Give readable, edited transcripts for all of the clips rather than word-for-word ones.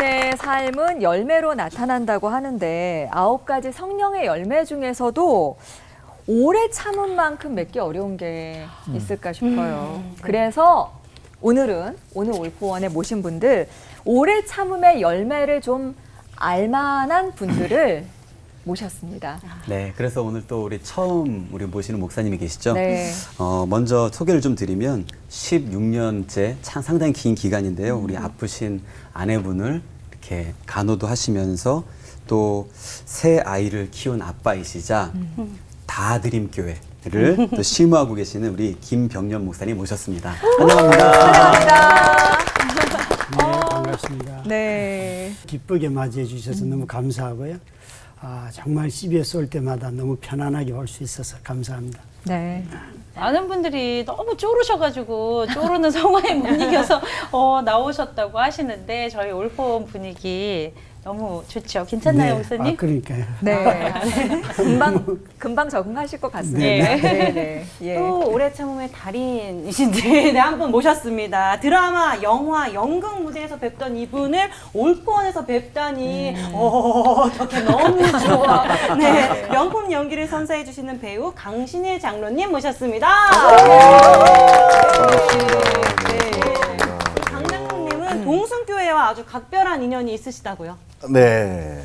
참음의 삶은 열매로 나타난다고 하는데 9가지 성령의 열매 중에서도 오래 참은 만큼 맺기 어려운 게 있을까 싶어요. 그래서 오늘 올포원에 모신 분들 오래 참음의 열매를 좀 알만한 분들을 모셨습니다. 네, 그래서 오늘 또 우리 모시는 목사님이 계시죠? 네. 먼저 소개를 좀 드리면 16년째 상당히 긴 기간인데요. 우리 아프신 아내분을 이렇게 간호도 하시면서 또 새 아이를 키운 아빠이시자 다드림교회를 또 실무하고 계시는 우리 김병년 목사님 모셨습니다. 환영합니다. 환영합니다. 네, 반갑습니다. 네. 기쁘게 맞이해 주셔서 너무 감사하고요. 정말 CBS 올 때마다 너무 편안하게 올 수 있어서 감사합니다. 네. 많은 분들이 너무 쪼르셔가지고 쪼르는 상황에 못 이겨서 나오셨다고 하시는데 저희 올포원 분위기 너무 좋죠. 괜찮나요, 네, 목사님? 그러니까요. 네. 금방 적응하실 것 같습니다. 네. 네. 네. 예. 또 오래 참음의 달인이신데 네, 한 분 모셨습니다. 드라마, 영화, 연극 무대에서 뵙던 이분을 올포원에서 뵙다니 어떻게 너무 좋아. 네, 명품 연기를 선사해 주시는 배우 강신일 장로님 모셨습니다. 강 장로님은 동순교회와 아주 각별한 인연이 있으시다고요? 네.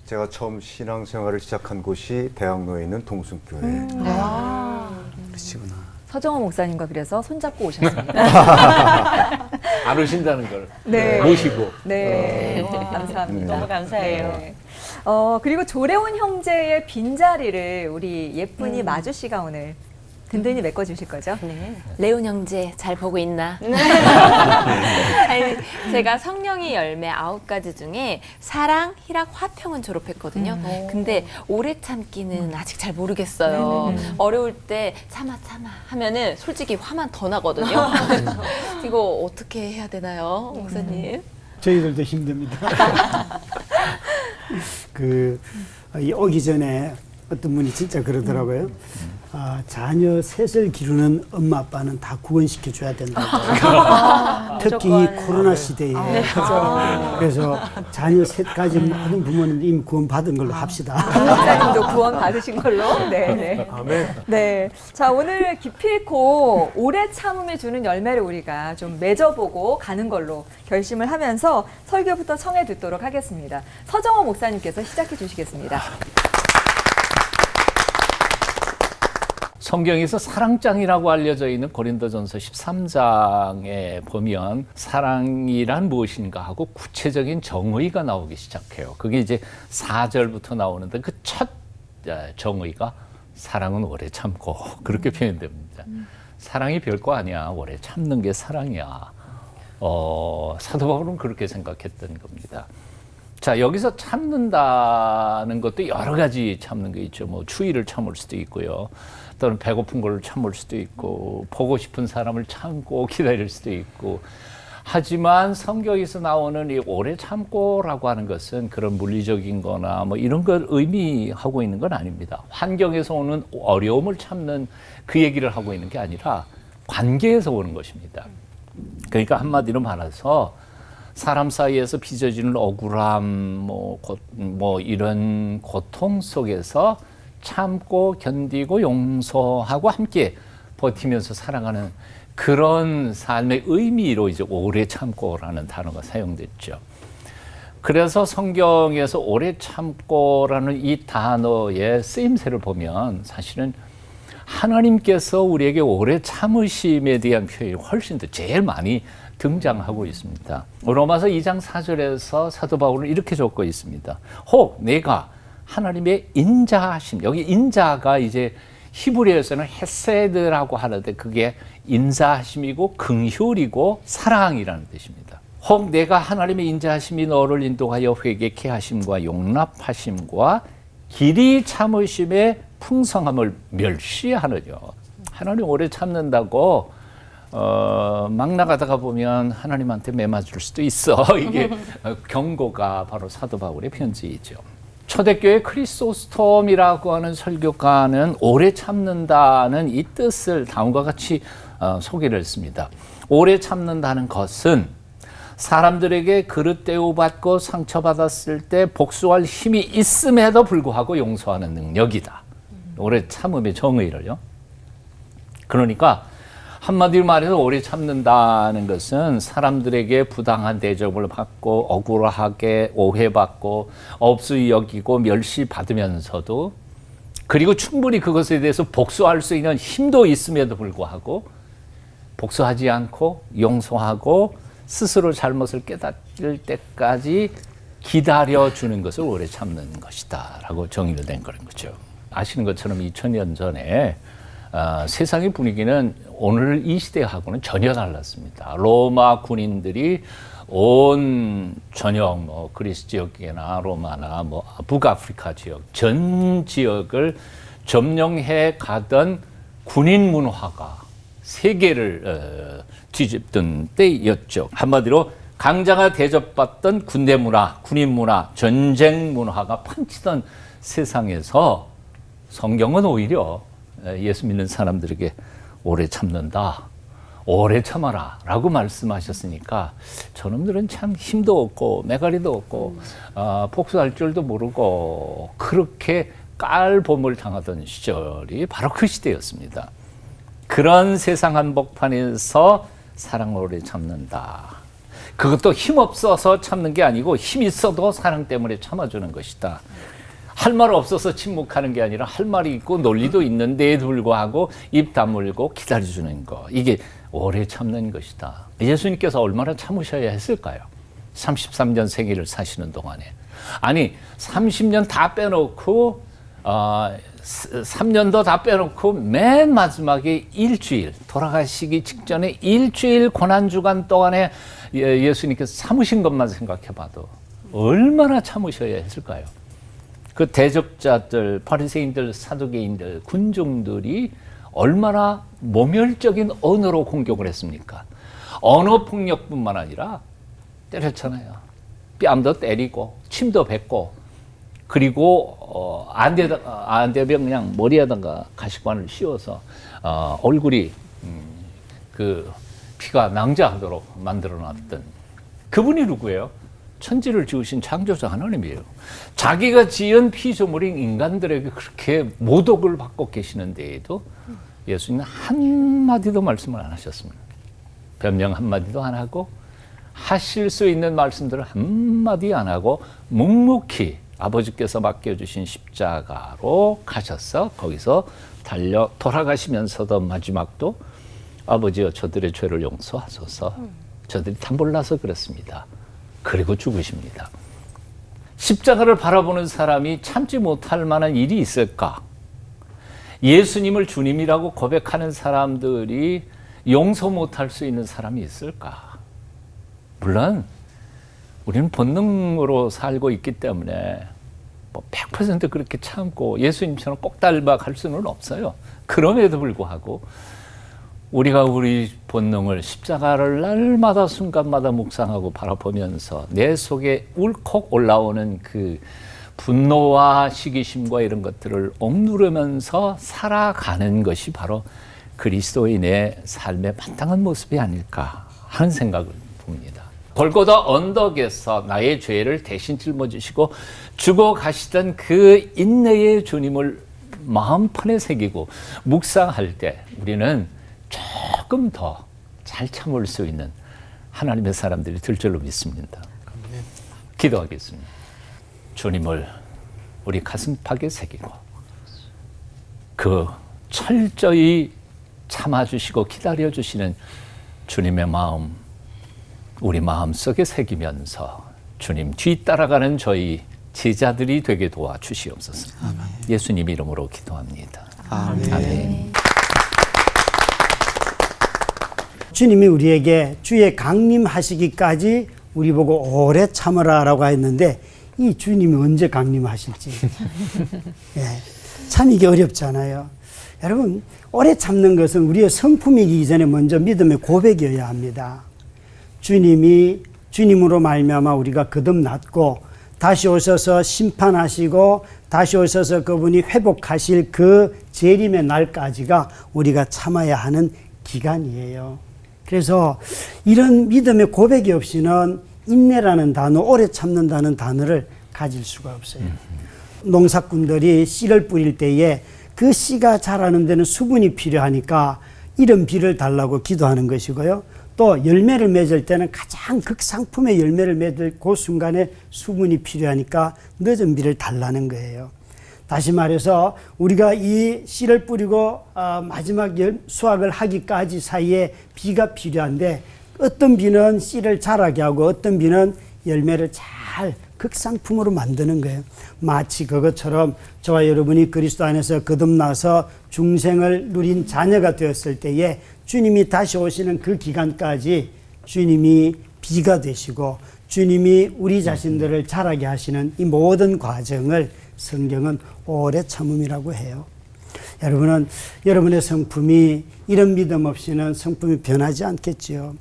제가 처음 신앙생활을 시작한 곳이 대학로에 있는 동순교회. 그러시구나. 서정호 목사님과 그래서 손잡고 오셨습니다. 안 오신다는 걸 네. 모시고. 네. 감사합니다. 너무 감사해요. 네. 그리고 조래훈 형제의 빈자리를 우리 예쁜이 마주 씨가 오늘 든든히 메꿔주실 거죠? 네. 레온 형제 잘 보고 있나? 아니, 제가 성령의 열매 9가지 중에 사랑, 희락, 화평은 졸업했거든요. 근데 오래 참기는 아직 잘 모르겠어요. 어려울 때 참아 하면은 솔직히 화만 더 나거든요. 이거 어떻게 해야 되나요, 목사님? 저희들도 힘듭니다. 오기 전에 어떤 분이 진짜 그러더라고요. 자녀 셋을 기르는 엄마 아빠는 다 구원시켜줘야 된다고. 특히 이 코로나 시대에. 그래서 자녀 셋까지 모든 부모님들 이미 구원받은 걸로 합시다. 목사님도 구원 받으신 걸로. 네. 아멘. 네. 자, 오늘 기필코 오래 참음이 주는 열매를 우리가 좀 맺어보고 가는 걸로 결심을 하면서 설교부터 청해 듣도록 하겠습니다. 서정호 목사님께서 시작해 주시겠습니다. 성경에서 사랑장이라고 알려져 있는 고린도전서 13장에 보면 사랑이란 무엇인가 하고 구체적인 정의가 나오기 시작해요. 그게 이제 4절부터 나오는데 그 첫 정의가 사랑은 오래 참고 그렇게 표현됩니다. 사랑이 별거 아니야. 오래 참는 게 사랑이야. 사도 바울은 그렇게 생각했던 겁니다. 자, 여기서 참는다는 것도 여러 가지 참는 게 있죠. 뭐 추위를 참을 수도 있고요. 또는 배고픈 걸 참을 수도 있고, 보고 싶은 사람을 참고 기다릴 수도 있고. 하지만 성경에서 나오는 이 오래 참고라고 하는 것은 그런 물리적인 거나 뭐 이런 걸 의미하고 있는 건 아닙니다. 환경에서 오는 어려움을 참는 그 얘기를 하고 있는 게 아니라 관계에서 오는 것입니다. 그러니까 한마디로 말해서 사람 사이에서 빚어지는 억울함, 뭐 이런 고통 속에서 참고 견디고 용서하고 함께 버티면서 살아가는 그런 삶의 의미로 이제 오래 참고라는 단어가 사용됐죠. 그래서 성경에서 오래 참고라는 이 단어의 쓰임새를 보면 사실은 하나님께서 우리에게 오래 참으심에 대한 표현이 훨씬 더 제일 많이 등장하고 있습니다. 로마서 2장 4절에서 사도 바울은 이렇게 적고 있습니다. 혹 내가 하나님의 인자하심, 여기 인자가 이제 히브리어에서는 헤세드라고 하는데 그게 인자하심이고 긍휼이고 사랑이라는 뜻입니다. 혹 내가 하나님의 인자하심이 너를 인도하여 회개케 하심과 용납하심과 길이 참으심의 풍성함을 멸시하느냐. 하나님 오래 참는다고 막 나가다가 보면 하나님한테 매맞을 수도 있어. 이게 경고가 바로 사도 바울의 편지이죠. 초대교회 크리소스톰이라고 하는 설교가는 오래 참는다는 이 뜻을 다음과 같이 소개를 했습니다. 오래 참는다는 것은 사람들에게 그릇 대우받고 상처받았을 때 복수할 힘이 있음에도 불구하고 용서하는 능력이다. 오래 참음의 정의를요. 그러니까 한마디로 말해서 오래 참는다는 것은 사람들에게 부당한 대접을 받고 억울하게 오해받고 업수이 여기고 멸시받으면서도, 그리고 충분히 그것에 대해서 복수할 수 있는 힘도 있음에도 불구하고 복수하지 않고 용서하고 스스로 잘못을 깨닫을 때까지 기다려주는 것을 오래 참는 것이다 라고 정의를 낸 거는 거죠. 아시는 것처럼 2000년 전에 세상의 분위기는 오늘 이 시대하고는 전혀 달랐습니다. 로마 군인들이 온 전역 그리스 지역이나 로마나 북아프리카 지역 전 지역을 점령해 가던 군인 문화가 세계를 뒤집던 때였죠. 한마디로 강자가 대접받던 군대 문화, 군인 문화, 전쟁 문화가 판치던 세상에서 성경은 오히려 예수 믿는 사람들에게 오래 참는다, 오래 참아라 라고 말씀하셨으니까 저놈들은 참 힘도 없고 매가리도 없고 복수할 줄도 모르고 그렇게 깔봄을 당하던 시절이 바로 그 시대였습니다. 그런 세상 한복판에서 사랑을 오래 참는다. 그것도 힘없어서 참는 게 아니고 힘 있어도 사랑 때문에 참아주는 것이다. 할 말 없어서 침묵하는 게 아니라 할 말이 있고 논리도 있는데도 불구하고 입 다물고 기다려주는 거. 이게 오래 참는 것이다. 예수님께서 얼마나 참으셔야 했을까요? 33년 생애를 사시는 동안에. 아니 30년 다 빼놓고 3년도 다 빼놓고 맨 마지막에 일주일, 돌아가시기 직전에 일주일 고난주간 동안에 예수님께서 참으신 것만 생각해봐도 얼마나 참으셔야 했을까요? 그 대적자들, 바리새인들, 사두개인들, 군중들이 얼마나 모멸적인 언어로 공격을 했습니까? 언어 폭력뿐만 아니라 때렸잖아요. 뺨도 때리고 침도 뱉고, 그리고 안 되면 그냥 머리에다가 가시관을 씌워서 얼굴이 그 피가 낭자하도록 만들어놨던 그분이 누구예요? 천지를 지으신 창조자 하나님이에요. 자기가 지은 피조물인 인간들에게 그렇게 모독을 받고 계시는데에도 예수님은 한마디도 말씀을 안 하셨습니다. 변명 한마디도 안 하고 하실 수 있는 말씀들을 한마디 안 하고 묵묵히 아버지께서 맡겨주신 십자가로 가셔서 거기서 돌아가시면서도 마지막도 아버지여 저들의 죄를 용서하소서, 저들이 다 몰라서 그렇습니다. 그리고 죽으십니다. 십자가를 바라보는 사람이 참지 못할 만한 일이 있을까? 예수님을 주님이라고 고백하는 사람들이 용서 못할 수 있는 사람이 있을까? 물론 우리는 본능으로 살고 있기 때문에 100% 그렇게 참고 예수님처럼 꼭 닮아갈 수는 없어요. 그럼에도 불구하고 우리가 우리 본능을 십자가를 날마다 순간마다 묵상하고 바라보면서 내 속에 울컥 올라오는 그 분노와 시기심과 이런 것들을 억누르면서 살아가는 것이 바로 그리스도인의 삶의 마땅한 모습이 아닐까 하는 생각을 봅니다. 골고다 언덕에서 나의 죄를 대신 짊어지시고 죽어가시던 그 인내의 주님을 마음판에 새기고 묵상할 때 우리는 조금 더 잘 참을 수 있는 하나님의 사람들이 될 줄로 믿습니다. 기도하겠습니다. 주님을 우리 가슴팍에 새기고 그 철저히 참아주시고 기다려주시는 주님의 마음 우리 마음속에 새기면서 주님 뒤따라가는 저희 제자들이 되게 도와주시옵소서. 아멘. 예수님 이름으로 기도합니다. 아멘. 아멘. 주님이 우리에게 주의 강림하시기까지 우리 보고 오래 참으라라고 했는데 이 주님이 언제 강림하실지 예, 참 이게 어렵잖아요. 여러분 오래 참는 것은 우리의 성품이기 전에 먼저 믿음의 고백이어야 합니다. 주님이 주님으로 말미암아 우리가 거듭났고 다시 오셔서 심판하시고 다시 오셔서 그분이 회복하실 그 재림의 날까지가 우리가 참아야 하는 기간이에요. 그래서 이런 믿음의 고백이 없이는 인내라는 단어, 오래 참는다는 단어를 가질 수가 없어요. 농사꾼들이 씨를 뿌릴 때에 그 씨가 자라는 데는 수분이 필요하니까 이런 비를 달라고 기도하는 것이고요. 또 열매를 맺을 때는 가장 극상품의 열매를 맺을 그 순간에 수분이 필요하니까 늦은 비를 달라는 거예요. 다시 말해서 우리가 이 씨를 뿌리고 마지막 수확을 하기까지 사이에 비가 필요한데 어떤 비는 씨를 자라게 하고 어떤 비는 열매를 잘 극상품으로 만드는 거예요. 마치 그것처럼 저와 여러분이 그리스도 안에서 거듭나서 중생을 누린 자녀가 되었을 때에 주님이 다시 오시는 그 기간까지 주님이 비가 되시고 주님이 우리 자신들을 자라게 하시는 이 모든 과정을 성경은 오래 참음이라고 해요. 여러분은 여러분의 성품이 이런 믿음 없이는 성품이 변하지 않겠지요.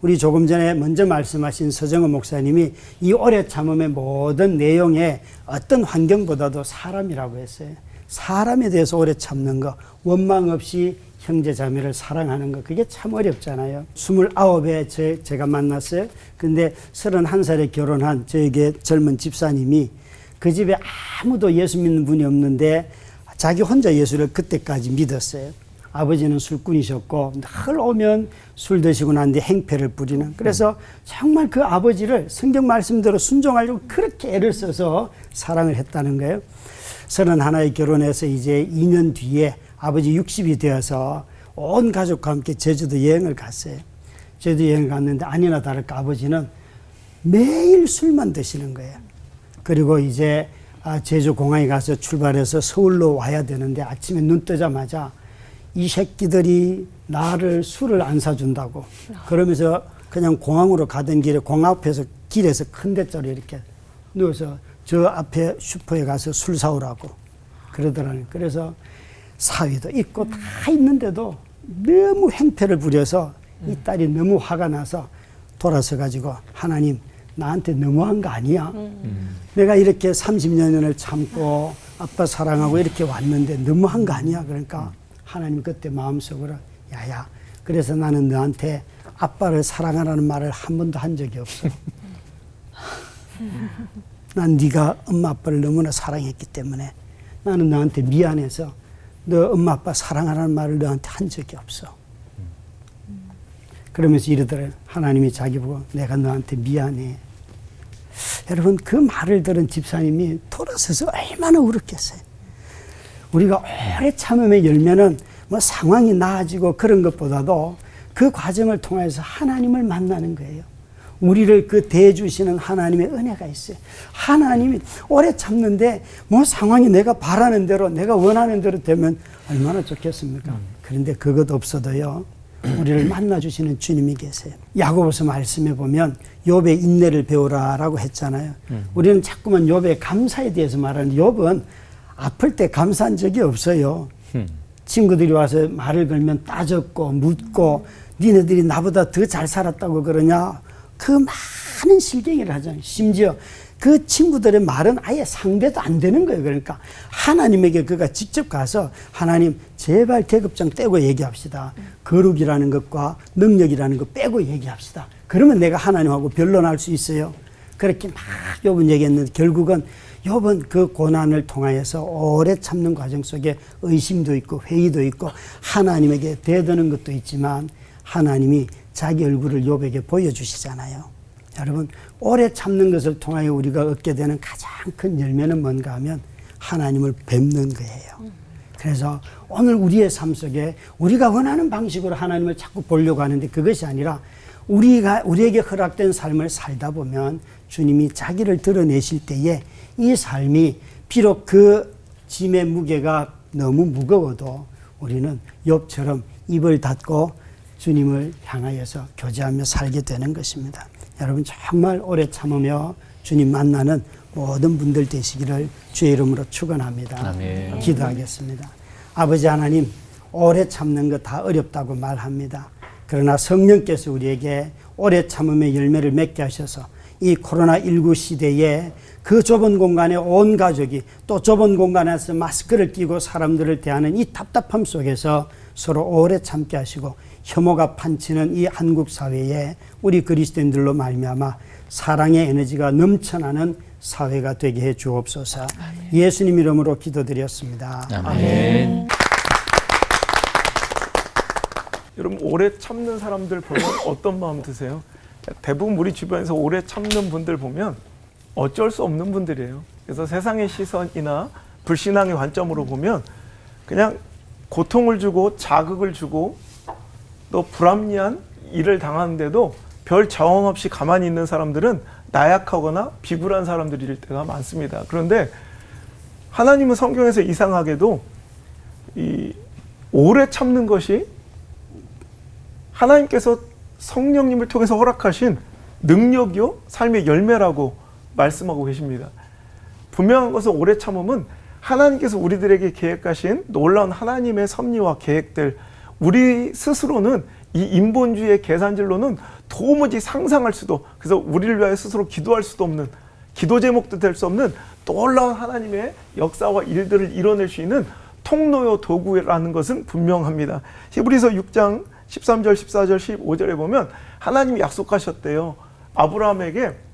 우리 조금 전에 먼저 말씀하신 서정호 목사님이 이 오래 참음의 모든 내용에 어떤 환경보다도 사람이라고 했어요. 사람에 대해서 오래 참는 거, 원망 없이 형제 자매를 사랑하는 거, 그게 참 어렵잖아요. 29에 제가 만났어요. 근데 31살에 결혼한 저에게 젊은 집사님이 그 집에 아무도 예수 믿는 분이 없는데 자기 혼자 예수를 그때까지 믿었어요. 아버지는 술꾼이셨고 늘 오면 술 드시고 난 뒤에 행패를 부리는, 그래서 정말 그 아버지를 성경 말씀대로 순종하려고 그렇게 애를 써서 사랑을 했다는 거예요. 31에 결혼해서 이제 2년 뒤에 아버지 60이 되어서 온 가족과 함께 제주도 여행을 갔어요. 제주도 여행을 갔는데 아니나 다를까 아버지는 매일 술만 드시는 거예요. 그리고 이제 제주 공항에 가서 출발해서 서울로 와야 되는데 아침에 눈 뜨자마자 이 새끼들이 나를 술을 안 사준다고 그러면서 그냥 공항으로 가던 길에 공항 앞에서 길에서 큰 대자로 이렇게 누워서 저 앞에 슈퍼에 가서 술 사오라고 그러더라고요. 그래서 사위도 있고 다 있는데도 너무 행패를 부려서 이 딸이 너무 화가 나서 돌아서 가지고 하나님 나한테 너무한 거 아니야? 내가 이렇게 30년을 참고 아빠 사랑하고 이렇게 왔는데 너무한 거 아니야? 그러니까 하나님 그때 마음속으로 야야, 그래서 나는 너한테 아빠를 사랑하라는 말을 한 번도 한 적이 없어. 난 네가 엄마 아빠를 너무나 사랑했기 때문에 나는 너한테 미안해서 너 엄마 아빠 사랑하라는 말을 너한테 한 적이 없어. 그러면서 이러더래요. 하나님이 자기 보고 내가 너한테 미안해. 여러분 그 말을 들은 집사님이 돌아서서 얼마나 울었겠어요. 우리가 오래 참음의 열매는 뭐 상황이 나아지고 그런 것보다도 그 과정을 통해서 하나님을 만나는 거예요. 우리를 그 대해주시는 하나님의 은혜가 있어요. 하나님이 오래 참는데 뭐 상황이 내가 바라는 대로 내가 원하는 대로 되면 얼마나 좋겠습니까? 그런데 그것 없어도요. 우리를 만나주시는 주님이 계세요. 야고보서 말씀에 보면 욥의 인내를 배우라라고 했잖아요. 우리는 자꾸만 욥의 감사에 대해서 말하는데 욥은 아플 때 감사한 적이 없어요. 친구들이 와서 말을 걸면 따졌고 묻고 니네들이 나보다 더 잘 살았다고 그러냐, 그 많은 실갱이를 하잖아요. 심지어 그 친구들의 말은 아예 상대도 안 되는 거예요. 그러니까 하나님에게 그가 직접 가서 하나님 제발 계급장 떼고 얘기합시다. 거룩이라는 것과 능력이라는 것 빼고 얘기합시다. 그러면 내가 하나님하고 변론할 수 있어요. 그렇게 막 욥은 얘기했는데 결국은 욥은 그 고난을 통하여서 오래 참는 과정 속에 의심도 있고 회의도 있고 하나님에게 대드는 것도 있지만 하나님이 자기 얼굴을 욥에게 보여주시잖아요. 여러분 오래 참는 것을 통하여 우리가 얻게 되는 가장 큰 열매는 뭔가 하면 하나님을 뵙는 거예요. 그래서 오늘 우리의 삶 속에 우리가 원하는 방식으로 하나님을 자꾸 보려고 하는데 그것이 아니라 우리에게 허락된 삶을 살다 보면 주님이 자기를 드러내실 때에 이 삶이 비록 그 짐의 무게가 너무 무거워도 우리는 욥처럼 입을 닫고 주님을 향하여서 교제하며 살게 되는 것입니다. 여러분 정말 오래 참으며 주님 만나는 모든 분들 되시기를 주의 이름으로 축원합니다. 아멘. 기도하겠습니다. 아버지 하나님, 오래 참는 거 다 어렵다고 말합니다. 그러나 성령께서 우리에게 오래 참음의 열매를 맺게 하셔서 이 코로나19 시대에 그 좁은 공간에 온 가족이 또 좁은 공간에서 마스크를 끼고 사람들을 대하는 이 답답함 속에서 서로 오래 참게 하시고 혐오가 판치는 이 한국 사회에 우리 그리스도인들로 말미암아 사랑의 에너지가 넘쳐나는 사회가 되게 해 주옵소서. 예수님 이름으로 기도드렸습니다. 아멘. 여러분 오래 참는 사람들 보면 어떤 마음 드세요? 대부분 우리 주변에서 오래 참는 분들 보면 어쩔 수 없는 분들이에요. 그래서 세상의 시선이나 불신앙의 관점으로 보면 그냥 고통을 주고 자극을 주고 또 불합리한 일을 당하는데도 별 저항 없이 가만히 있는 사람들은 나약하거나 비굴한 사람들일 때가 많습니다. 그런데 하나님은 성경에서 이상하게도 이 오래 참는 것이 하나님께서 성령님을 통해서 허락하신 능력이요 삶의 열매라고 말씀하고 계십니다. 분명한 것은 오래 참음은 하나님께서 우리들에게 계획하신 놀라운 하나님의 섭리와 계획들, 우리 스스로는 이 인본주의의 계산질로는 도무지 상상할 수도, 그래서 우리를 위하여 스스로 기도할 수도 없는, 기도 제목도 될 수 없는 놀라운 하나님의 역사와 일들을 이뤄낼 수 있는 통로요 도구라는 것은 분명합니다. 히브리서 6장 13절, 14절, 15절에 보면 하나님이 약속하셨대요. 아브라함에게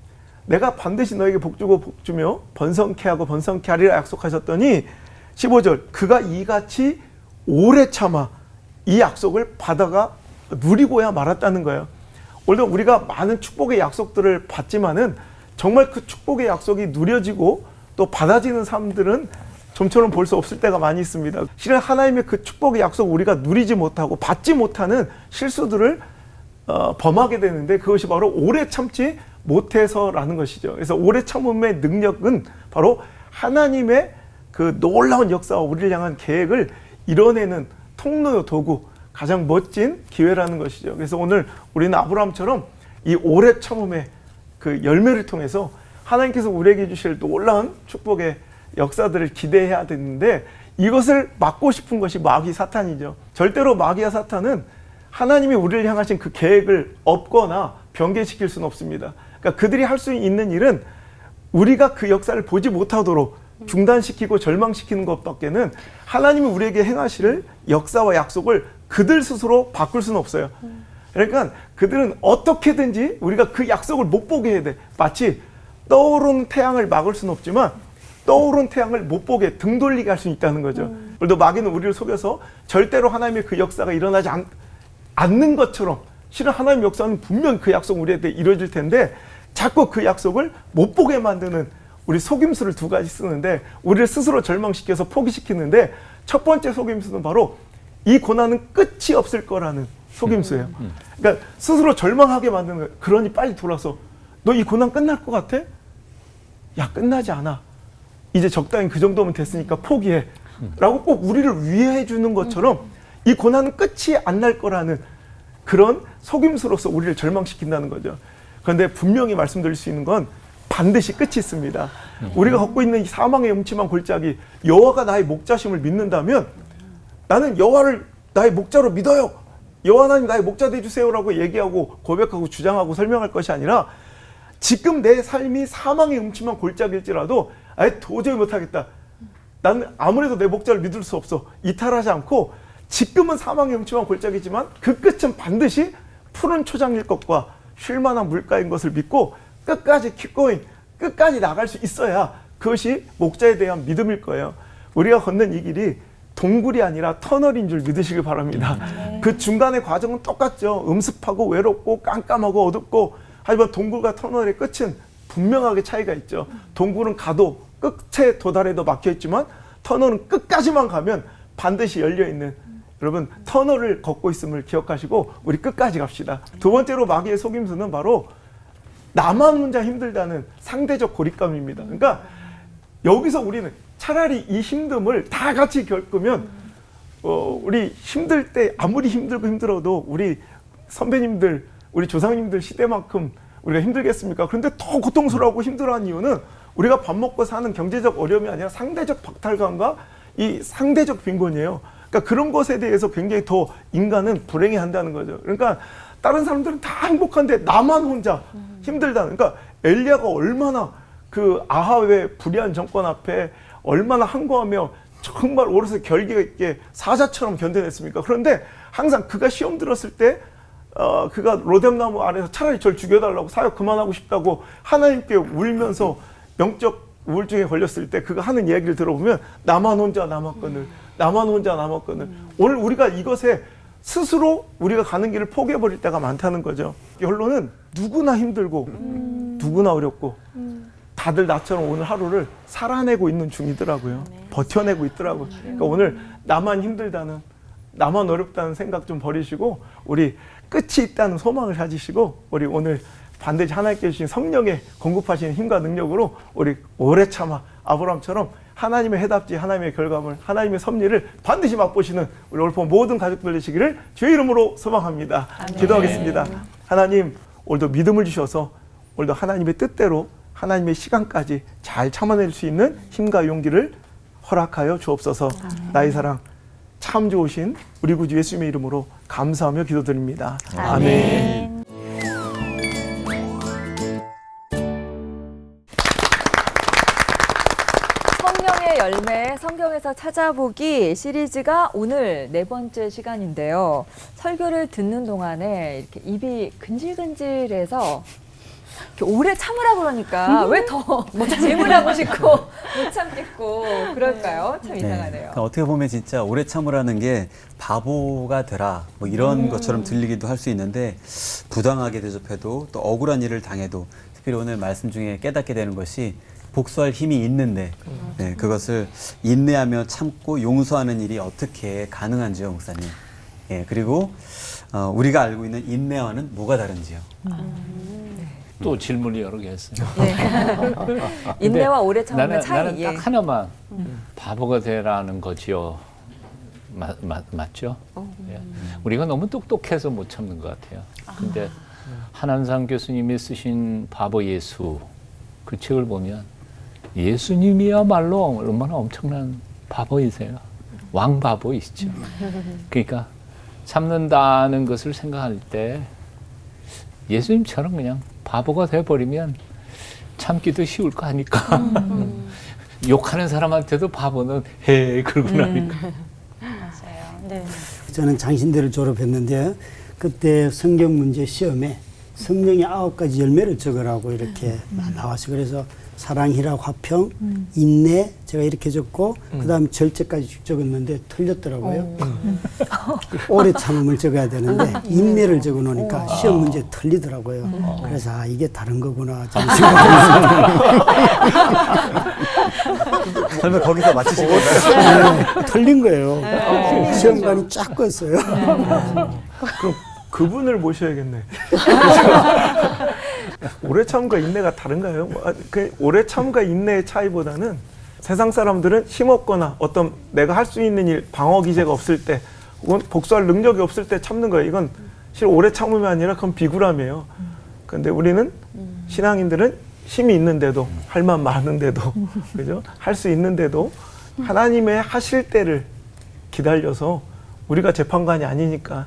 내가 반드시 너에게 복주고 복주며 번성케 하고 번성케 하리라 약속하셨더니 15절 그가 이같이 오래 참아 이 약속을 받아가 누리고야 말았다는 거예요. 오늘도 우리가 많은 축복의 약속들을 받지만은 정말 그 축복의 약속이 누려지고 또 받아지는 사람들은 좀처럼 볼 수 없을 때가 많이 있습니다. 실은 하나님의 그 축복의 약속 우리가 누리지 못하고 받지 못하는 실수들을 범하게 되는데 그것이 바로 오래 참지 못해서라는 것이죠. 그래서 오래 참음의 능력은 바로 하나님의 그 놀라운 역사와 우리를 향한 계획을 이뤄내는 통로요 도구, 가장 멋진 기회라는 것이죠. 그래서 오늘 우리는 아브라함처럼 이 오래 참음의 그 열매를 통해서 하나님께서 우리에게 주실 놀라운 축복의 역사들을 기대해야 되는데 이것을 막고 싶은 것이 마귀 사탄이죠. 절대로 마귀와 사탄은 하나님이 우리를 향하신 그 계획을 엎거나 변개시킬 수는 없습니다. 그러니까 그들이 할 수 있는 일은 우리가 그 역사를 보지 못하도록 중단시키고 절망시키는 것밖에는 하나님이 우리에게 행하실 역사와 약속을 그들 스스로 바꿀 수는 없어요. 그러니까 그들은 어떻게든지 우리가 그 약속을 못 보게 해야 돼. 마치 떠오르는 태양을 막을 수는 없지만 떠오른 태양을 못 보게 등 돌리게 할 수 있다는 거죠. 그래도 마귀는 우리를 속여서 절대로 하나님의 그 역사가 일어나지 않는 것처럼 실은 하나님의 역사는 분명 그 약속 우리에게 이루어질 텐데 자꾸 그 약속을 못 보게 만드는 우리 속임수를 두 가지 쓰는데 우리를 스스로 절망시켜서 포기시키는데 첫 번째 속임수는 바로 이 고난은 끝이 없을 거라는 속임수예요. 그러니까 스스로 절망하게 만드는 거예요. 그러니 빨리 돌아서 너 이 고난 끝날 것 같아? 야 끝나지 않아. 이제 적당히 그 정도면 됐으니까 포기해. 라고 꼭 우리를 위해 주는 것처럼 이 고난은 끝이 안 날 거라는 그런 속임수로서 우리를 절망시킨다는 거죠. 그런데 분명히 말씀드릴 수 있는 건 반드시 끝이 있습니다. 우리가 걷고 있는 이 사망의 음침한 골짜기 여호와가 나의 목자심을 믿는다면 나는 여호와를 나의 목자로 믿어요. 여호와 하나님 나의 목자 되어주세요라고 얘기하고 고백하고 주장하고 설명할 것이 아니라 지금 내 삶이 사망의 음침한 골짜기일지라도 아예 도저히 못하겠다. 나는 아무래도 내 목자를 믿을 수 없어. 이탈하지 않고 지금은 사망의 음침한 골짜기지만 그 끝은 반드시 푸른 초장일 것과 쉴만한 물가인 것을 믿고 끝까지 keep going, 끝까지 나갈 수 있어야 그것이 목자에 대한 믿음일 거예요. 우리가 걷는 이 길이 동굴이 아니라 터널인 줄 믿으시길 바랍니다. 그 중간의 과정은 똑같죠. 음습하고 외롭고 깜깜하고 어둡고 하지만 동굴과 터널의 끝은 분명하게 차이가 있죠. 동굴은 가도 끝에 도달해도 막혀있지만 터널은 끝까지만 가면 반드시 열려있는 여러분 터널을 걷고 있음을 기억하시고 우리 끝까지 갑시다. 두 번째로 마귀의 속임수는 바로 나만 혼자 힘들다는 상대적 고립감입니다. 그러니까 여기서 우리는 차라리 이 힘듦을 다 같이 겪으면 우리 힘들 때 아무리 힘들고 힘들어도 우리 선배님들 우리 조상님들 시대만큼 우리가 힘들겠습니까? 그런데 더 고통스러워하고 힘들어하는 이유는 우리가 밥 먹고 사는 경제적 어려움이 아니라 상대적 박탈감과 이 상대적 빈곤이에요. 그러니까 그런 것에 대해서 굉장히 더 인간은 불행해한다는 거죠. 그러니까 다른 사람들은 다 행복한데 나만 혼자 힘들다는. 그러니까 엘리야가 얼마나 그 아합의 불의한 정권 앞에 얼마나 항거하며 정말 오롯이 결기가 있게 사자처럼 견뎌냈습니까? 그런데 항상 그가 시험 들었을 때 그가 로뎀나무 아래서 차라리 절 죽여달라고 사역 그만하고 싶다고 하나님께 울면서 영적 우울증에 걸렸을 때 그가 하는 이야기를 들어보면 나만 혼자 남았거늘 나만 혼자 남았거늘 오늘 우리가 이것에 스스로 우리가 가는 길을 포기해버릴 때가 많다는 거죠. 결론은 누구나 힘들고 누구나 어렵고 다들 나처럼 오늘 하루를 살아내고 있는 중이더라고요. 버텨내고 있더라고요. 그러니까 오늘 나만 힘들다는 나만 어렵다는 생각 좀 버리시고 우리 끝이 있다는 소망을 가지시고 우리 오늘 반드시 하나님께 주신 성령의 공급하시는 힘과 능력으로 우리 오래 참아 아브라함처럼 하나님의 해답지 하나님의 결과물 하나님의 섭리를 반드시 맛보시는 우리 올포 모든 가족들 되시기를 주의 이름으로 소망합니다. 기도하겠습니다. 하나님 오늘도 믿음을 주셔서 오늘도 하나님의 뜻대로 하나님의 시간까지 잘 참아낼 수 있는 힘과 용기를 허락하여 주옵소서. 나의 사랑 참 좋으신 우리 구주 예수님의 이름으로 감사하며 기도드립니다. 아멘. 성령의 열매 성경에서 찾아보기 시리즈가 오늘 4번째 시간인데요. 설교를 듣는 동안에 이렇게 입이 근질근질해서 이렇게 오래 참으라 그러니까 왜 더 질문하고 싶고 못 참겠고 그럴까요? 참 이상하네요. 그러니까 어떻게 보면 진짜 오래 참으라는 게 바보가 되라 뭐 이런 것처럼 들리기도 할 수 있는데 부당하게 대접해도 또 억울한 일을 당해도 특별히 오늘 말씀 중에 깨닫게 되는 것이 복수할 힘이 있는데 네, 그것을 인내하며 참고 용서하는 일이 어떻게 가능한지요, 목사님. 예, 그리고 우리가 알고 있는 인내와는 뭐가 다른지요. 또 질문이 여러 개 했어요. 인내와 오래 참음의 나는 차이. 예. 딱 하나만 바보가 되라는 거지요. 맞죠? 예. 우리가 너무 똑똑해서 못 참는 것 같아요. 근데 한한상 교수님이 쓰신 바보 예수 그 책을 보면 예수님이야말로 얼마나 엄청난 바보이세요. 왕바보이시죠. 그러니까 참는다는 것을 생각할 때 예수님처럼 그냥 바보가 돼버리면 참기도 쉬울 거 아니까. 욕하는 사람한테도 바보는 해 그러고 나니까. 맞아요. 네. 저는 장신대를 졸업했는데 그때 성경 문제 시험에 성령의 9가지 열매를 적으라고 이렇게 나왔어요. 그래서 사랑, 희락, 화평, 인내 제가 이렇게 적고 그다음에 절제까지 쭉 적었는데 틀렸더라고요. 오래 참음을 적어야 되는데 인내를 적어 놓으니까 시험 문제 틀리더라고요. 그래서 아, 이게 다른 거구나. 저는 설마 거기서 맞추신 건가요? 네, 틀린 거예요. 시험관이 쫙 껐어요. 그럼 그분을 모셔야겠네. 오래 참과 인내가 다른가요? 오래 참과 인내의 차이보다는 세상 사람들은 힘없거나 어떤 내가 할 수 있는 일, 방어 기제가 없을 때 혹은 복수할 능력이 없을 때 참는 거예요. 이건 실 오래 참음이 아니라 그건 비굴함이에요. 그런데 우리는 신앙인들은 힘이 있는데도 할 만 많은데도 그죠? 할 수 있는데도 하나님의 하실 때를 기다려서 우리가 재판관이 아니니까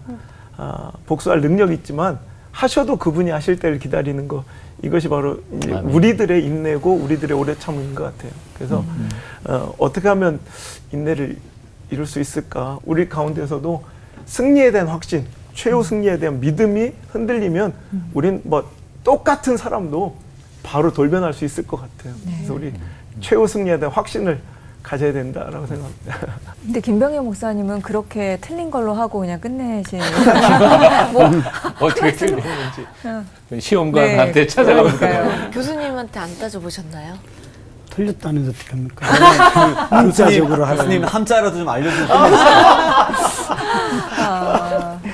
복수할 능력이 있지만 하셔도 그분이 하실 때를 기다리는 거 이것이 바로 이제 우리들의 인내고 우리들의 오래 참음인 것 같아요. 그래서 어떻게 하면 인내를 이룰 수 있을까? 우리 가운데서도 승리에 대한 확신, 최후 승리에 대한 믿음이 흔들리면 우린 뭐 똑같은 사람도 바로 돌변할 수 있을 것 같아요. 그래서 우리 최후 승리에 대한 확신을 가져야 된다라고 생각합니다. 근데 김병현 목사님은 그렇게 틀린 걸로 하고 그냥 끝내신 뭐 어떻게 틀렸는지 시험관한테 찾아가볼까요? 교수님한테 안 따져보셨나요? 틀렸다는데 어떻게 합니까? 문자적으로 교수님 하라고. 함자라도 좀 알려주면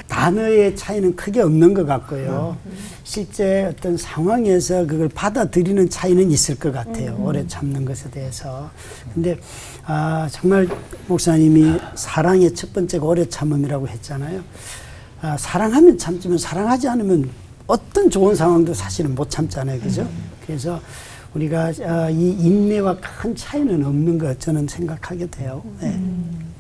단어의 차이는 크게 없는 것 같고요. 실제 어떤 상황에서 그걸 받아들이는 차이는 있을 것 같아요. 오래 참는 것에 대해서. 근데 정말 목사님이 사랑의 첫 번째가 오래 참음이라고 했잖아요. 사랑하면 참지만 사랑하지 않으면 어떤 좋은 상황도 사실은 못 참잖아요. 그죠? 그래서 우리가 이 인내와 큰 차이는 없는 것 저는 생각하게 돼요. 네.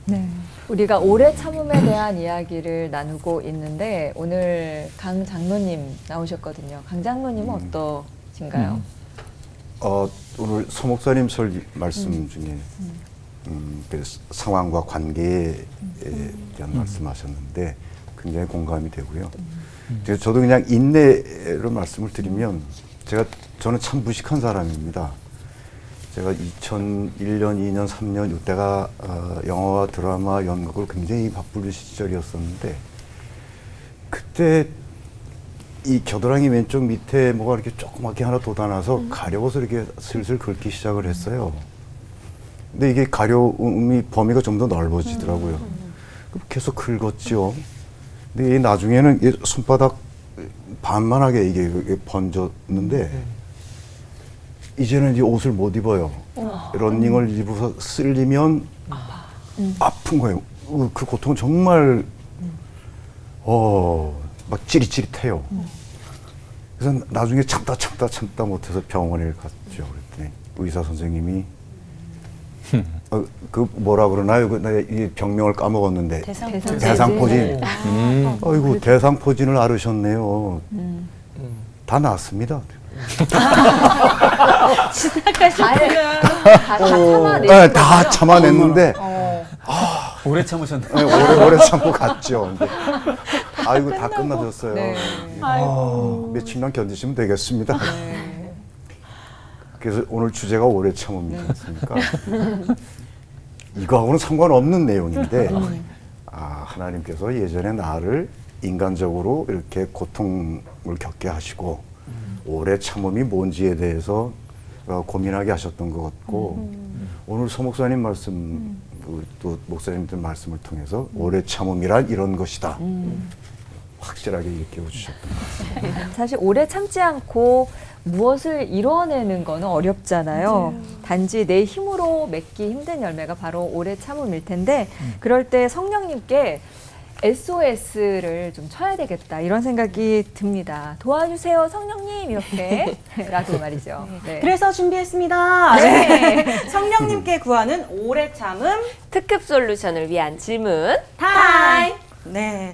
네. 우리가 오래 참음에 대한 이야기를 나누고 있는데 오늘 강 장로님 나오셨거든요. 강 장로님은 어떠신가요? 오늘 서 목사님 말씀 중에 그 상황과 관계에 대한 말씀하셨는데 굉장히 공감이 되고요. 그래서 저도 그냥 인내로 말씀을 드리면 저는 참 무식한 사람입니다. 제가 2001년, 2년, 3년 이때가 영화와 드라마, 연극을 굉장히 바쁘던 시절이었었는데 그때 이 겨드랑이 왼쪽 밑에 뭐가 이렇게 조그맣게 하나 돋아나서 가려워서 이렇게 슬슬 긁기 시작을 했어요. 근데 이게 가려움이 범위가 좀 더 넓어지더라고요. 계속 긁었죠. 근데 나중에는 이 손바닥 반만하게 이게 번졌는데 이제는 이제 옷을 못 입어요. 러닝을 입어서 쓸리면 아픈 거예요. 그 고통은 정말 막 찌릿찌릿해요. 그래서 나중에 참다 못해서 병원에 갔죠. 그랬더니 의사 선생님이 그 뭐라 그러나요? 이 병명을 까먹었는데 대상포진. 아이고 대상포진을 앓으셨네요. 다 나았습니다. 다 참아냈는데 오래 참으셨네. 네, 오래 참고 갔죠. 근데 아이고 다 끝나셨어요. 네. 며칠만 견디시면 되겠습니다. 그래서 오늘 주제가 오래 참음이지 않습니까? 이거하고는 상관없는 내용인데 하나님께서 예전에 나를 인간적으로 이렇게 고통을 겪게 하시고 오래 참음이 뭔지에 대해서 고민하게 하셨던 것 같고 오늘 서 목사님 말씀 또 목사님들 말씀을 통해서 오래 참음이란 이런 것이다. 확실하게 일깨워 주셨던 것 같습니다. 사실 오래 참지 않고 무엇을 이뤄내는 거는 어렵잖아요. 단지 내 힘으로 맺기 힘든 열매가 바로 오래 참음일 텐데 그럴 때 성령님께 SOS를 좀 쳐야 되겠다 이런 생각이 듭니다. 도와주세요 성령님 이렇게 라도 말이죠. 네. 그래서 준비했습니다. 네. 성령님께 구하는 오래 참음 특급 솔루션을 위한 질문 타임. 네.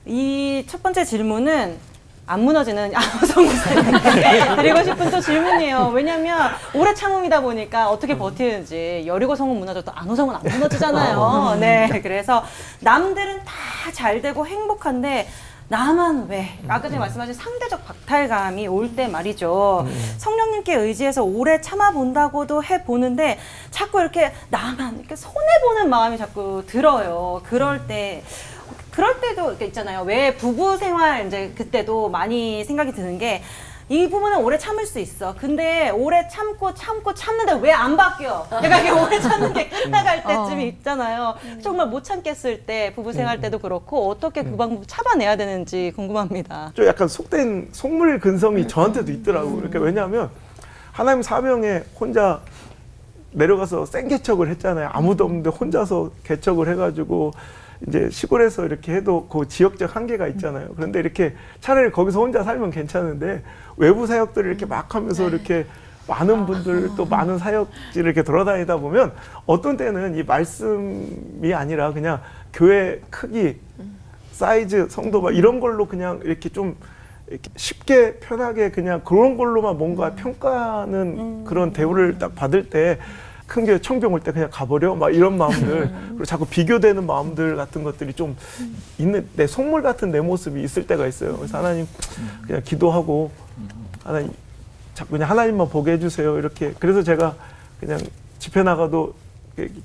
이 첫 번째 질문은 안 무너지는 성목사님께 드리고 싶은 또 질문이에요. 왜냐하면 오래 참음이다 보니까 어떻게 버티는지 여리고성은 무너져도 안호성은 안 무너지잖아요. 네, 그래서 남들은 다 잘 되고 행복한데 나만 왜? 아까 전에 말씀하신 상대적 박탈감이 올 때 말이죠. 성령님께 의지해서 오래 참아본다고도 해보는데 자꾸 이렇게 나만 이렇게 손해보는 마음이 자꾸 들어요. 그럴 때도 이렇게 있잖아요. 왜 부부 생활 이제 그때도 많이 생각이 드는 게 이 부분은 오래 참을 수 있어. 근데 오래 참는데 왜 안 바뀌어? 내가 이게 오래 참는 게 끝나갈 때쯤이 있잖아요. 정말 못 참겠을 때 부부 생활 때도 그렇고 어떻게 그 방법 참아내야 되는지 궁금합니다. 좀 약간 속된 속물 근성이 저한테도 있더라고요. 그러니까 왜냐하면 하나님 사명에 혼자 내려가서 생개척을 했잖아요. 아무도 없는데 혼자서 개척을 해가지고 이제 시골에서 이렇게 해도 그 지역적 한계가 있잖아요. 그런데 이렇게 차라리 거기서 혼자 살면 괜찮은데 외부 사역들을 이렇게 막 하면서 이렇게 많은 분들 또 많은 사역지를 이렇게 돌아다니다 보면 어떤 때는 이 말씀이 아니라 그냥 교회 크기, 사이즈, 성도 막 이런 걸로 그냥 이렇게 좀 이렇게 쉽게 편하게 그냥 그런 걸로만 뭔가 평가하는 그런 대우를 딱 받을 때 큰 교회 청병 올 때 그냥 가버려 막 이런 마음들 그리고 자꾸 비교되는 마음들 같은 것들이 좀 있는 내 속물 같은 내 모습이 있을 때가 있어요. 그래서 하나님 그냥 기도하고 하나님 자꾸 그냥 하나님만 보게 해주세요 이렇게. 그래서 제가 그냥 집회 나가도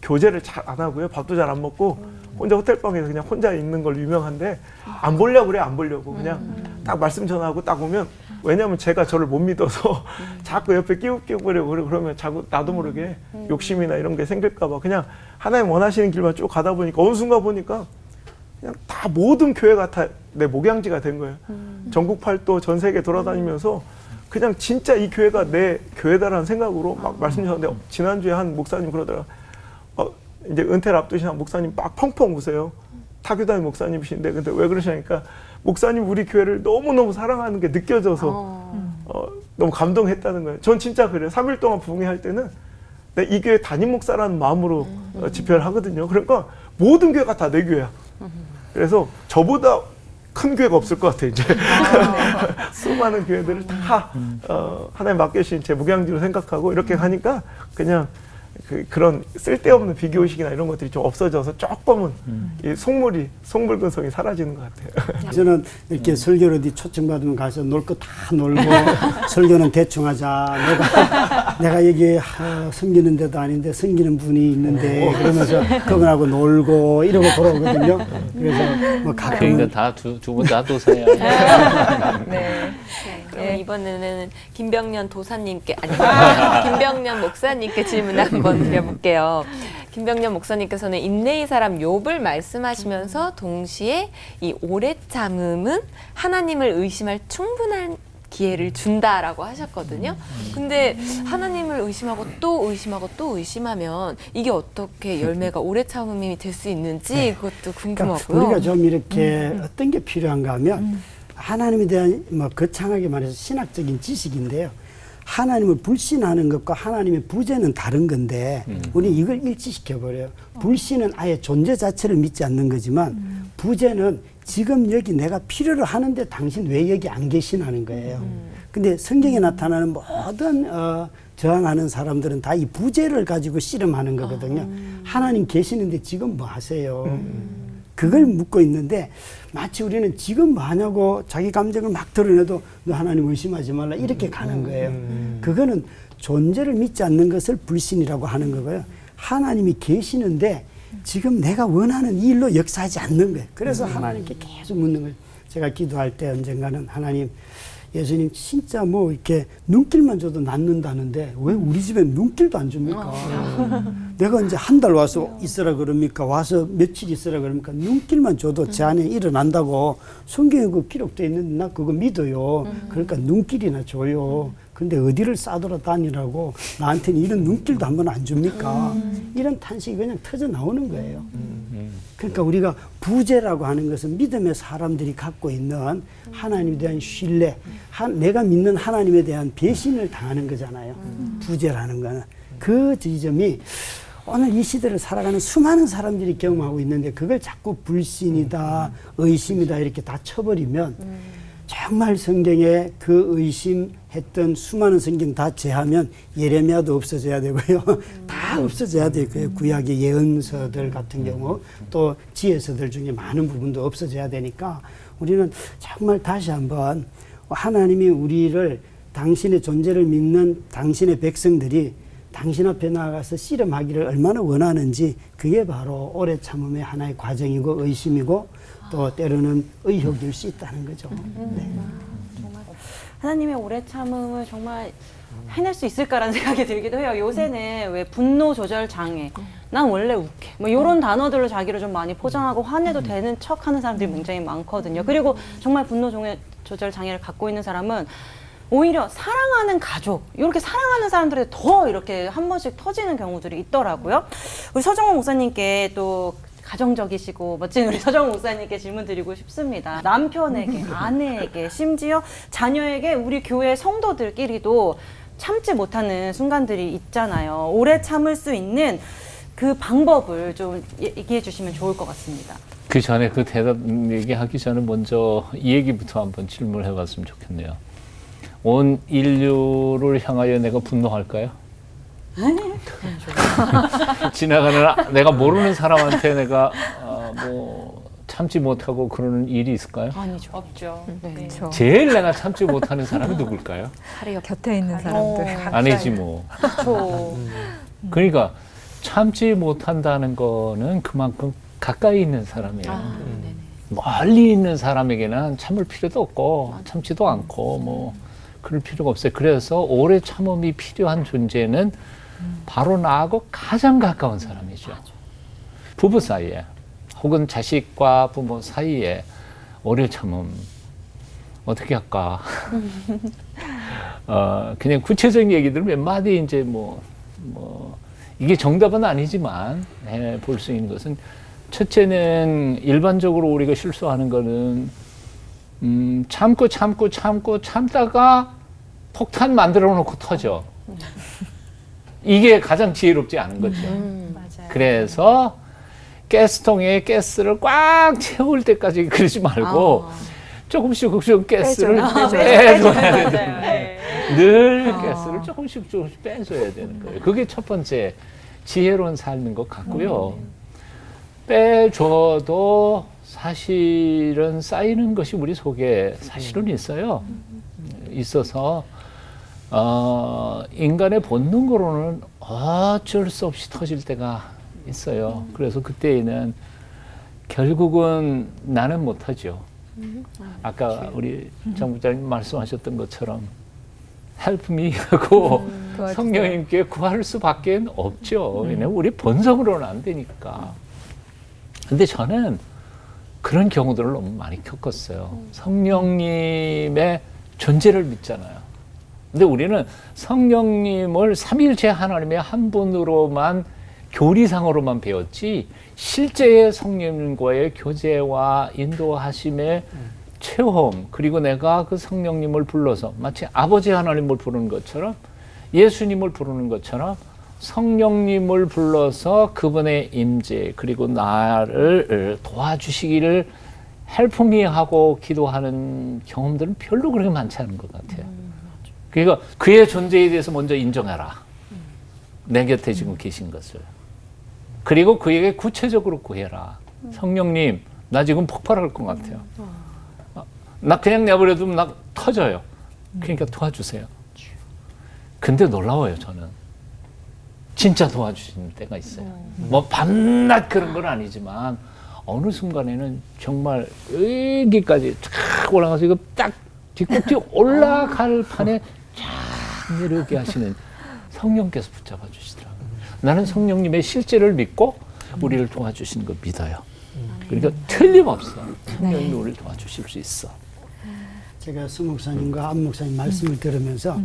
교제를 잘 안 하고요. 밥도 잘 안 먹고 혼자 호텔방에서 그냥 혼자 있는 걸로 유명한데 안 보려고 그래. 안 보려고 그냥 딱 말씀 전하고 딱 오면 왜냐하면 제가 저를 못 믿어서 자꾸 옆에 끼우려고 그러면 자꾸 나도 모르게 욕심이나 이런 게 생길까 봐 그냥 하나님 원하시는 길만 쭉 가다 보니까 어느 순간 보니까 그냥 다 모든 교회가 다 내 목양지가 된 거예요. 전국 팔도 전 세계 돌아다니면서 그냥 진짜 이 교회가 내 교회다라는 생각으로 막 말씀 전하는데 지난주에 한 목사님 그러더라. 이제 은퇴를 앞두신 한 목사님 막 펑펑 우세요. 타교단 목사님이신데 근데 왜 그러시냐니까 목사님 우리 교회를 너무너무 사랑하는 게 느껴져서 너무 감동했다는 거예요. 전 진짜 그래요. 3일 동안 부흥회할 때는 이 교회 담임 목사라는 마음으로 집회를 하거든요. 그러니까 모든 교회가 다 내 교회야. 그래서 저보다 큰 교회가 없을 것 같아요. 이제 수많은 교회들을 다 하나님 맡겨주신 제 목양지로 생각하고 이렇게 하니까 그냥 그런 쓸데없는 비교의식이나 이런 것들이 좀 없어져서 조금은 이 속물근성이 사라지는 것 같아요. 저는 이렇게 설교를 어디 초청받으면 가서 놀 거 다 놀고 설교는 대충 하자. 내가 여기 섬기는 데도 아닌데 섬기는 분이 있는데 그러면서 그분하고 놀고 이러고 돌아오거든요. 그래서 뭐 가끔은 그러니까 두 분 다 도사야. 네. 그럼 이번에는 김병년 도사님께 김병년 목사님께 질문 한번 드려볼게요. 김병년 목사님께서는 인내의 사람 욥을 말씀하시면서 동시에 이 오래 참음은 하나님을 의심할 충분한 기회를 준다라고 하셨거든요. 근데 하나님을 의심하고 또 의심하고 또 의심하면 이게 어떻게 열매가 오래 참음이 될 수 있는지 그것도 궁금하고요. 그러니까 우리가 좀 이렇게 어떤 게 필요한가 하면 하나님에 대한 뭐 거창하게 말해서 신학적인 지식인데요. 하나님을 불신하는 것과 하나님의 부재는 다른 건데 우리 이걸 일치시켜 버려요. 불신은 아예 존재 자체를 믿지 않는 거지만 부재는 지금 여기 내가 필요로 하는데 당신 왜 여기 안 계시나는 거예요. 근데 성경에 나타나는 모든 저항하는 사람들은 다 이 부재를 가지고 씨름하는 거거든요. 하나님 계시는데 지금 뭐 하세요? 그걸 묻고 있는데 마치 우리는 지금 뭐 하냐고 자기 감정을 막 드러내도 너 하나님 의심하지 말라 이렇게 가는 거예요. 그거는 존재를 믿지 않는 것을 불신이라고 하는 거고요. 하나님이 계시는데 지금 내가 원하는 이 일로 역사하지 않는 거예요. 그래서 하나님께 계속 묻는 거예요. 제가 기도할 때 언젠가는 하나님, 예수님 진짜 뭐 이렇게 눈길만 줘도 낫는다는데 왜 우리 집에 눈길도 안 줍니까? 내가 이제 한 달 와서 있으라 그럽니까? 와서 며칠 있으라 그럽니까? 눈길만 줘도 제 안에 일어난다고 성경에 그 기록되어 있는데 나 그거 믿어요. 그러니까 눈길이나 줘요. 근데 어디를 싸돌아다니라고 나한테는 이런 눈길도 한 번 안 줍니까? 이런 탄식이 그냥 터져 나오는 거예요. 그러니까 우리가 부재라고 하는 것은 믿음의 사람들이 갖고 있는 하나님에 대한 신뢰, 내가 믿는 하나님에 대한 배신을 당하는 거잖아요. 부재라는 거는. 그 지점이 오늘 이 시대를 살아가는 수많은 사람들이 경험하고 있는데 그걸 자꾸 불신이다, 의심이다 이렇게 다 쳐버리면 정말 성경에 그 의심했던 수많은 성경 다 제하면 예레미야도 없어져야 되고요. 다 없어져야 되고요. 구약의 예언서들 같은 경우 또 지혜서들 중에 많은 부분도 없어져야 되니까 우리는 정말 다시 한번 하나님이 우리를 당신의 존재를 믿는 당신의 백성들이 당신 앞에 나가서 씨름하기를 얼마나 원하는지 그게 바로 오래 참음의 하나의 과정이고 의심이고 또 때로는 의혹일 수 있다는 거죠. 네. 하나님의 오래 참음을 정말 해낼 수 있을까라는 생각이 들기도 해요. 요새는 왜 분노 조절 장애, 난 원래 욱해, 뭐 이런 단어들로 자기를 좀 많이 포장하고 화내도 되는 척하는 사람들이 굉장히 많거든요. 그리고 정말 분노 조절 장애를 갖고 있는 사람은 오히려 사랑하는 가족, 이렇게 사랑하는 사람들이 더 이렇게 한 번씩 터지는 경우들이 있더라고요. 우리 서정호 목사님께 또 가정적이시고 멋진 우리 서정호 목사님께 질문 드리고 싶습니다. 남편에게, 아내에게, 심지어 자녀에게 우리 교회 성도들끼리도 참지 못하는 순간들이 있잖아요. 오래 참을 수 있는 그 방법을 좀 얘기해 주시면 좋을 것 같습니다. 그 전에 그 대답 얘기하기 전에 먼저 이 얘기부터 한번 질문을 해봤으면 좋겠네요. 온 인류를 향하여 내가 분노할까요? 아니요. 지나가는 내가 모르는 사람한테 내가 뭐 참지 못하고 그러는 일이 있을까요? 아니죠. 없죠. 네. 그렇죠. 제일 내가 참지 못하는 사람이 누굴까요? 바로 곁에 있는 사람들. 아니지 뭐. 그렇죠. 그러니까 참지 못한다는 거는 그만큼 가까이 있는 사람이에요. 멀리 있는 사람에게는 참을 필요도 없고 참지도 않고 뭐 그럴 필요가 없어요. 그래서 오래 참음이 필요한 존재는 바로 나하고 가장 가까운 사람이죠. 부부 사이에 혹은 자식과 부모 사이에 오래 참음 어떻게 할까? 그냥 구체적인 얘기들 몇 마디 이제 뭐 이게 정답은 아니지만 볼 수 있는 것은 첫째는 일반적으로 우리가 실수하는 거는 참다가 폭탄 만들어 놓고 터져. 이게 가장 지혜롭지 않은 거죠. 맞아요. 그래서 가스통에 가스를 꽉 채울 때까지 그러지 말고 조금씩 가스를 빼줘야 돼요. 늘 가스를 조금씩 빼줘야 되는 거예요. 그게 첫 번째 지혜로운 삶인 것 같고요. 빼줘도 사실은 쌓이는 것이 우리 속에 사실은 있어서 인간의 본능으로는 어쩔 수 없이 터질 때가 있어요. 그래서 그때에는 결국은 나는 못하죠. 아까 우리 장 부장님 말씀하셨던 것처럼 help me 하고 성령님께 구할 수밖에 없죠. 왜냐면 우리 본성으로는 안 되니까. 근데 저는 그런 경우들을 너무 많이 겪었어요. 성령님의 존재를 믿잖아요. 근데 우리는 성령님을 삼위일체 하나님의 한 분으로만 교리상으로만 배웠지 실제의 성령님과의 교제와 인도하심의 체험, 그리고 내가 그 성령님을 불러서 마치 아버지 하나님을 부르는 것처럼 예수님을 부르는 것처럼 성령님을 불러서 그분의 임재 그리고 나를 도와주시기를 help me 하고 기도하는 경험들은 별로 그렇게 많지 않은 것 같아요. 그러니까 그의 존재에 대해서 먼저 인정하라. 내 곁에 지금 계신 것을. 그리고 그에게 구체적으로 구해라. 성령님, 나 지금 폭발할 것 같아요. 나 그냥 내버려두면 나 터져요. 그러니까 도와주세요. 근데 놀라워요, 저는. 진짜 도와주시는 때가 있어요. 뭐 밤낮 그런 건 아니지만 어느 순간에는 정말 여기까지 쫙 올라가서 이거 딱 뒤꿈치 올라갈 판에 쫙 내려오게 하시는 성령께서 붙잡아 주시더라고요. 나는 성령님의 실제를 믿고 우리를 도와주시는 거 믿어요. 그러니까 틀림없어. 성령님이 우리를 도와주실 수 있어. 제가 수 목사님과 안 목사님 말씀을 들으면서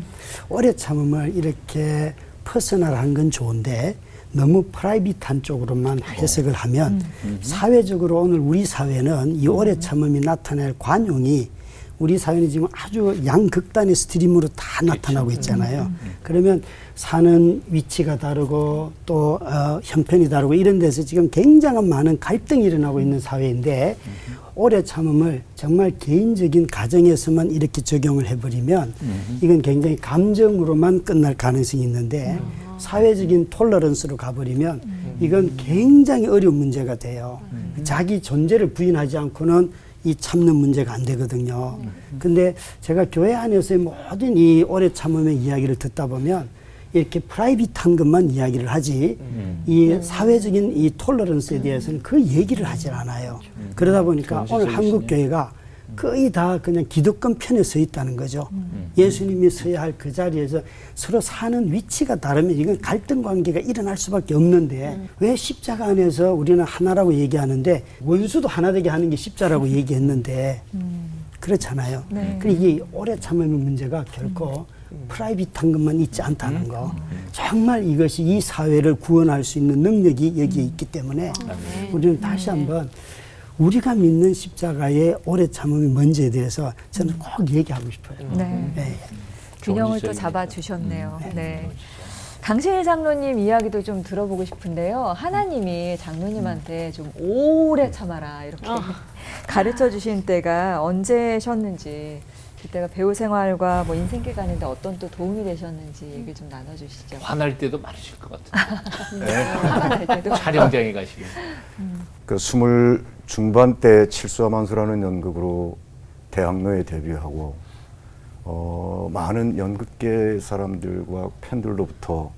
오래 참음을 이렇게 퍼스널한 건 좋은데 너무 프라이빗한 쪽으로만 해석을 하면 사회적으로 오늘 우리 사회는 이 오래 참음이 나타낼 관용이 우리 사회는 지금 아주 양극단의 스트림으로 다 나타나고 있잖아요. 그러면 사는 위치가 다르고 또 형편이 다르고 이런 데서 지금 굉장한 많은 갈등이 일어나고 있는 사회인데 오래 참음을 정말 개인적인 가정에서만 이렇게 적용을 해버리면 이건 굉장히 감정으로만 끝날 가능성이 있는데 사회적인 톨러런스로 가버리면 이건 굉장히 어려운 문제가 돼요. 자기 존재를 부인하지 않고는 이 참는 문제가 안 되거든요. 근데 제가 교회 안에서의 모든 이 오래 참음의 이야기를 듣다 보면 이렇게 프라이빗한 것만 이야기를 하지 이 사회적인 이 톨러런스에 대해서는 그 얘기를 하질 않아요. 그러다 보니까 오늘 한국 교회가 거의 다 그냥 기득권 편에 서 있다는 거죠. 예수님이 서야 할 그 자리에서 서로 사는 위치가 다르면 이건 갈등 관계가 일어날 수밖에 없는데 왜 십자가 안에서 우리는 하나라고 얘기하는데 원수도 하나 되게 하는 게 십자라고 얘기했는데 그렇잖아요. 그리고 이 오래 참음의 문제가 결코 프라이빗한 것만 있지 않다는 거. 정말 이것이 이 사회를 구원할 수 있는 능력이 여기에 있기 때문에 우리는 다시 한번 우리가 믿는 십자가의 오래 참음이 뭔지에 대해서 저는 꼭 얘기하고 싶어요. 네. 네. 균형을 또 잡아주셨네요. 네. 강신일 장로님 이야기도 좀 들어보고 싶은데요. 하나님이 장로님한테 좀 오래 참아라 이렇게 가르쳐 주신 때가 언제셨는지, 그때가 배우 생활과 뭐 인생길 가는데 어떤 또 도움이 되셨는지 얘기 좀 나눠주시죠. 화날 때도 많으실 것 같은데. 화날 때도. 촬영장에 가시면. 그 20 중반 때 칠수와만수라는 연극으로 대학로에 데뷔하고 많은 연극계 사람들과 팬들로부터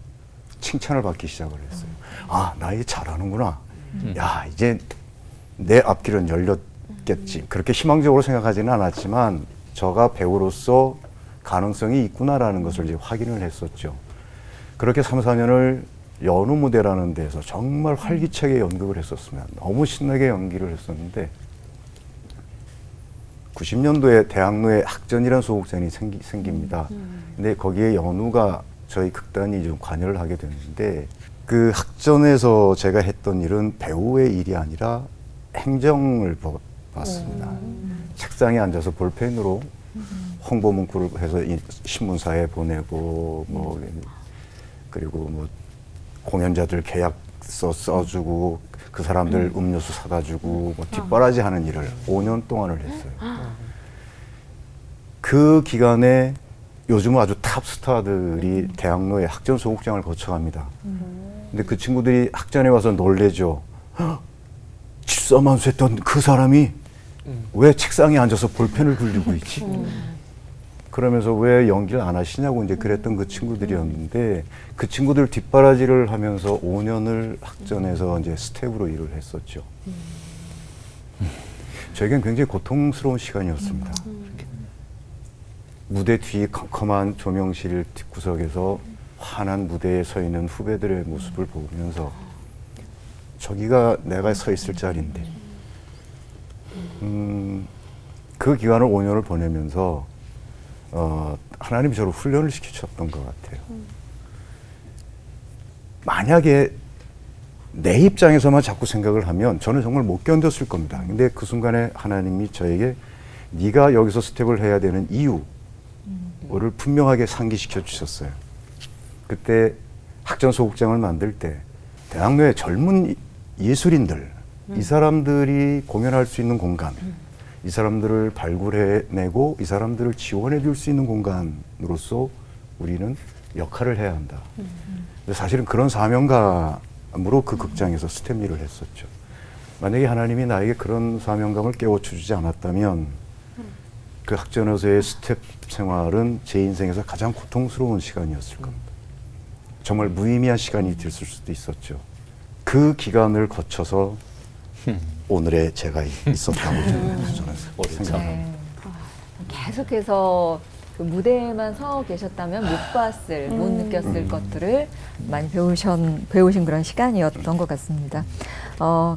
칭찬을 받기 시작을 했어요. 아, 나 이제 잘하는구나. 야, 이제 내 앞길은 열렸겠지. 그렇게 희망적으로 생각하지는 않았지만 저가 배우로서 가능성이 있구나라는 것을 이제 확인을 했었죠. 그렇게 3, 4년을 연우 무대라는 데서 정말 활기차게 연극을 했었으면 너무 신나게 연기를 했었는데 90년도에 대학로에 학전이라는 소극전이 생깁니다. 근데 거기에 연우가 저희 극단이 좀 관여를 하게 됐는데 그 학전에서 제가 했던 일은 배우의 일이 아니라 행정을 봤습니다. 책상에 앉아서 볼펜으로 홍보 문구를 해서 신문사에 보내고 뭐 그리고 뭐 공연자들 계약서 써주고 그 사람들 음료수 사다 주고 뭐 뒷바라지 하는 일을 5년 동안을 했어요. 그 기간에 요즘 아주 탑 스타들이 대학로에 학전 소극장을 거쳐갑니다. 근데 그 친구들이 학전에 와서 놀래죠. 질서만수했던 그 사람이 왜 책상에 앉아서 볼펜을 굴리고 있지? 그러면서 왜 연기를 안 하시냐고 이제 그랬던 그 친구들이었는데 그 친구들 뒷바라지를 하면서 5년을 학전에서 이제 스텝으로 일을 했었죠. 저에겐 굉장히 고통스러운 시간이었습니다. 무대 뒤 컴컴한 조명실 뒷구석에서 환한 무대에 서 있는 후배들의 모습을 보면서 저기가 내가 서 있을 자리인데 그 기간을 5년을 보내면서 하나님이 저를 훈련을 시키셨던 것 같아요. 만약에 내 입장에서만 자꾸 생각을 하면 저는 정말 못 견뎠을 겁니다. 근데 그 순간에 하나님이 저에게 네가 여기서 스텝을 해야 되는 이유를 분명하게 상기시켜 주셨어요. 그때 학전소극장을 만들 때 대학로의 젊은 예술인들, 이 사람들이 공연할 수 있는 공간, 이 사람들을 발굴해내고 이 사람들을 지원해 줄 수 있는 공간으로서 우리는 역할을 해야 한다. 근데 사실은 그런 사명감으로 그 극장에서 스텝 일을 했었죠. 만약에 하나님이 나에게 그런 사명감을 깨워주지 않았다면 그 학전에서의 스텝 생활은 제 인생에서 가장 고통스러운 시간이었을 겁니다. 정말 무의미한 시간이 됐을 수도 있었죠. 그 기간을 거쳐서 오늘의 제가 있었다고 저는 생각합니다. 계속해서 그 무대에만 서 계셨다면 못 봤을, 못 느꼈을 것들을 많이 배우신 그런 시간이었던 것 같습니다.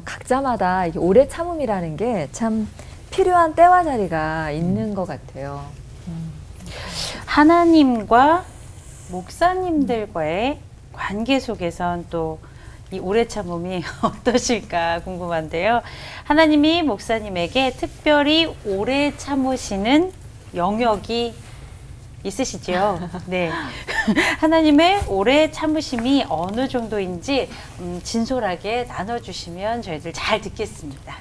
각자마다 이게 오래 참음이라는 게 참 필요한 때와 자리가 있는 것 같아요. 하나님과 목사님들과의 관계 속에선 또 이 오래 참음이 어떠실까 궁금한데요. 하나님이 목사님에게 특별히 오래 참으시는 영역이 있으시죠? 네. 하나님의 오래 참으심이 어느 정도인지 진솔하게 나눠주시면 저희들 잘 듣겠습니다.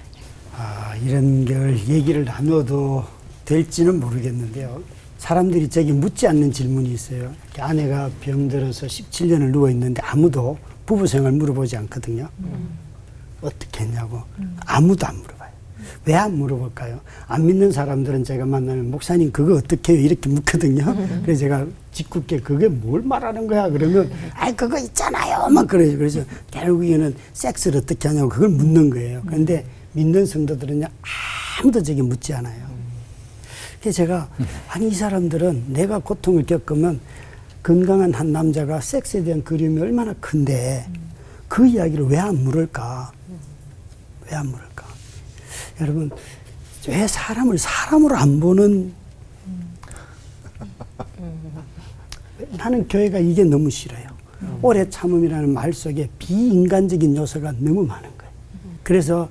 이런 걸 얘기를 나눠도 될지는 모르겠는데요. 사람들이 저기 묻지 않는 질문이 있어요. 아내가 병들어서 17년을 누워있는데 아무도 부부 생활 물어보지 않거든요. 어떻게 했냐고. 아무도 안 물어봐요. 왜 안 물어볼까요? 안 믿는 사람들은 제가 만나면 목사님 그거 어떻게 해요? 이렇게 묻거든요. 그래서 제가 짓궂게 그게 뭘 말하는 거야? 그러면 아이 그거 있잖아요. 막 그러죠. 그래서 결국에는 섹스를 어떻게 하냐고 그걸 묻는 거예요. 그런데 믿는 성도들은요 아무도 저기 묻지 않아요. 그래서 제가 아니 이 사람들은 내가 고통을 겪으면 건강한 한 남자가 섹스에 대한 그리움이 얼마나 큰데 그 이야기를 왜 안 물을까? 왜 안 물을까? 여러분 왜 사람으로 안 보는 나는 교회가 이게 너무 싫어요. 오래 참음이라는 말 속에 비인간적인 요소가 너무 많은 거예요. 그래서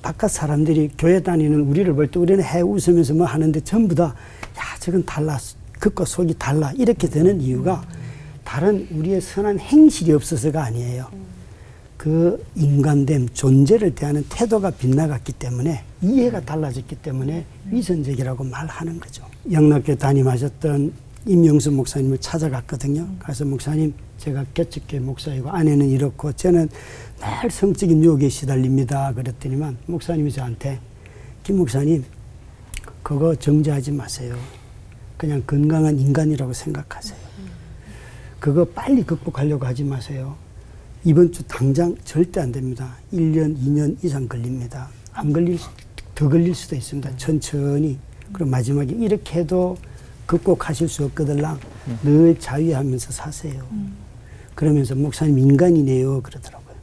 바깥 사람들이 교회 다니는 우리를 볼 때 우리는 해 웃으면서 뭐 하는데 전부 다 야 저건 달라 겉과 속이 달라 이렇게 되는 이유가 다른 우리의 선한 행실이 없어서가 아니에요. 그 인간됨 존재를 대하는 태도가 빗나갔기 때문에 이해가 달라졌기 때문에 위선적이라고 말하는 거죠. 영락교 담임하셨던 임영수 목사님을 찾아갔거든요. 그래서 목사님 제가 개척교회 목사이고 아내는 이렇고 저는 늘 성적인 유혹에 시달립니다. 그랬더니만 목사님이 저한테 김 목사님 그거 정죄하지 마세요. 그냥 건강한 인간이라고 생각하세요. 그거 빨리 극복하려고 하지 마세요. 이번 주 당장 절대 안 됩니다. 1년, 2년 이상 걸립니다. 더 걸릴 수도 있습니다. 천천히. 그럼 마지막에 이렇게 해도 극복하실 수 없거들랑 늘 자위하면서 사세요. 그러면서 목사님 인간이네요 그러더라고요.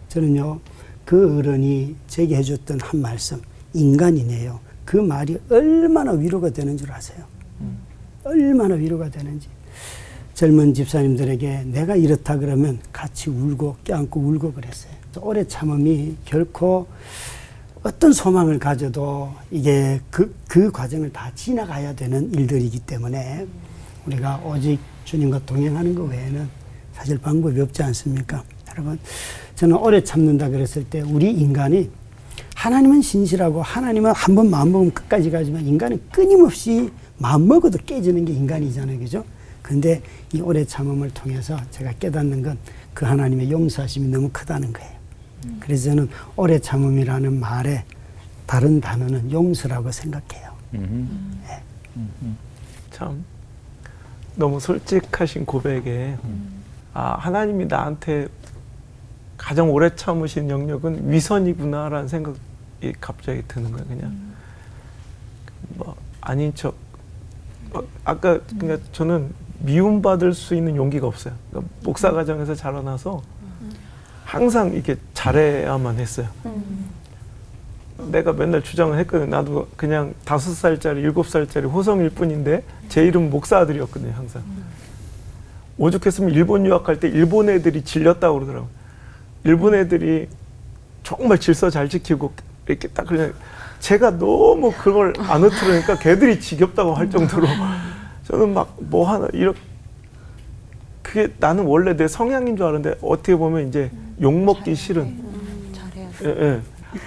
저는요 그 어른이 제게 해줬던 한 말씀 인간이네요. 그 말이 얼마나 위로가 되는 줄 아세요? 얼마나 위로가 되는지. 젊은 집사님들에게 내가 이렇다 그러면 같이 울고 껴안고 울고 그랬어요. 오래 참음이 결코 어떤 소망을 가져도 이게 그 과정을 다 지나가야 되는 일들이기 때문에 우리가 오직 주님과 동행하는 것 외에는 사실 방법이 없지 않습니까? 여러분, 저는 오래 참는다 그랬을 때 우리 인간이 하나님은 신실하고 하나님은 한 번 마음먹으면 끝까지 가지만 인간은 끊임없이 마음먹어도 깨지는 게 인간이잖아요. 그죠? 근데 이 오래 참음을 통해서 제가 깨닫는 건 그 하나님의 용서하심이 너무 크다는 거예요. 그래서 저는 오래 참음이라는 말에 다른 단어는 용서라고 생각해요. 참 너무 솔직하신 고백에 하나님이 나한테 가장 오래 참으신 영역은 위선이구나라는 생각이 갑자기 드는 거예요. 그냥 뭐 아닌 척 아까 그러니까 저는 미움받을 수 있는 용기가 없어요. 그러니까 목사 가정에서 자라나서 항상 이렇게 잘해야만 했어요. 내가 맨날 주장을 했거든요. 나도 그냥 5살짜리, 7살짜리 호성일 뿐인데 제 이름 목사 아들이었거든요. 항상. 오죽했으면 일본 유학할 때 일본 애들이 질렸다고 그러더라고요. 일본 애들이 정말 질서 잘 지키고 이렇게 딱 그냥 제가 너무 그걸 안 흐트러니까 걔들이 지겹다고 할 정도로 저는 막 뭐 하나 이렇게 그게 나는 원래 내 성향인 줄 알았는데 어떻게 보면 이제 욕먹기 싫은 잘해야 돼. 예, 예.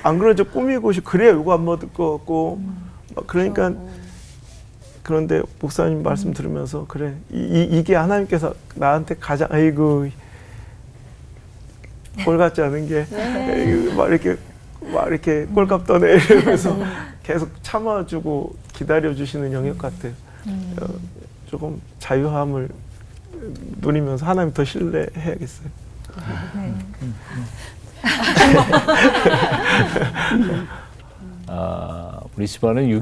안 그러면 저 꾸미고 그래야 요거 안 먹을 것 같고 막 그러니까 그런데 목사님 말씀 들으면서 그래 이게 하나님께서 나한테 가장 아이고 꼴 같지 않은 게 막 이렇게 꼴값 떠내 이러면서 계속 참아주고 기다려주시는 영역 같아요. 조금 자유함을 누리면서 하나님 더 신뢰해야겠어요. 우리 집안은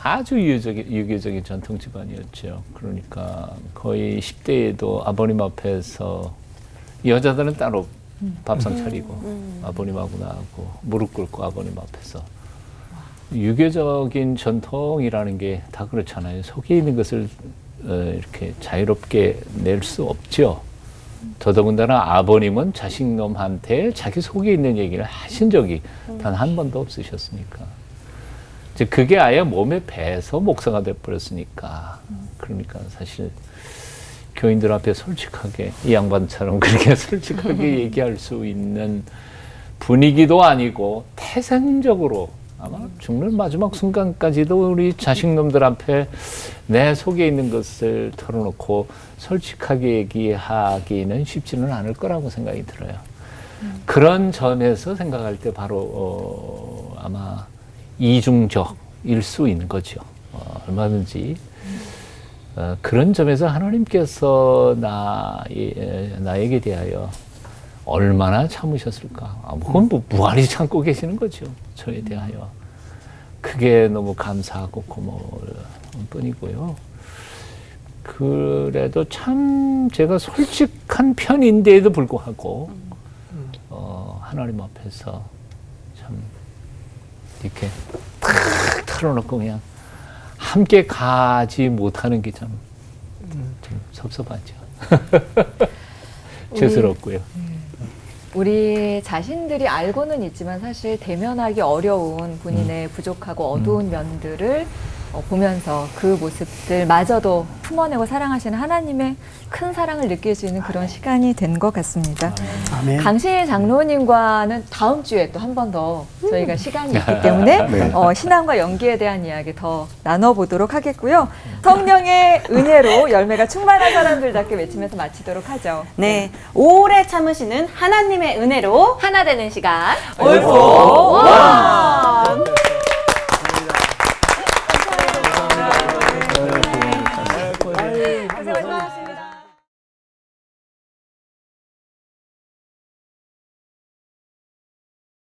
아주 유교적인 전통 집안이었죠. 그러니까 거의 10대에도 아버님 앞에서 여자들은 따로 밥상 차리고 아버님하고 나하고 무릎 꿇고 아버님 앞에서 유교적인 전통이라는 게 다 그렇잖아요. 속에 있는 것을 이렇게 자유롭게 낼 수 없죠. 더더군다나 아버님은 자식놈한테 자기 속에 있는 얘기를 하신 적이 단 한 번도 없으셨으니까. 이제 그게 아예 몸에 배서 목사가 돼버렸으니까. 그러니까 사실 교인들 앞에 솔직하게 이 양반처럼 그렇게 솔직하게 얘기할 수 있는 분위기도 아니고 태생적으로 아마 죽는 마지막 순간까지도 우리 자식놈들 앞에 내 속에 있는 것을 털어놓고 솔직하게 얘기하기는 쉽지는 않을 거라고 생각이 들어요. 그런 점에서 생각할 때 바로 아마 이중적일 수 있는 거죠. 얼마든지 그런 점에서 하나님께서 나에게 대하여 얼마나 참으셨을까. 그건 뭐 무한히 참고 계시는 거죠. 저에 대하여. 그게 너무 감사하고 고마울 뿐이고요. 그래도 참 제가 솔직한 편인데도 불구하고 하나님 앞에서 참 이렇게 탁 털어놓고 그냥 함께 가지 못하는 게 좀 섭섭하죠. 죄스럽고요. 우리 자신들이 알고는 있지만 사실 대면하기 어려운 본인의 부족하고 어두운 면들을 보면서 그 모습들마저도 품어내고 사랑하시는 하나님의 큰 사랑을 느낄 수 있는 그런 시간이 된 것 같습니다. 아멘. 강신일 장로님과는 다음 주에 또 한 번 더 저희가 시간이 있기 때문에 네. 신앙과 연기에 대한 이야기 더 나눠보도록 하겠고요. 성령의 은혜로 열매가 충만한 사람들답게 외치면서 마치도록 하죠. 네, 오래 참으시는 하나님의 은혜로 하나 되는 시간 올포 와!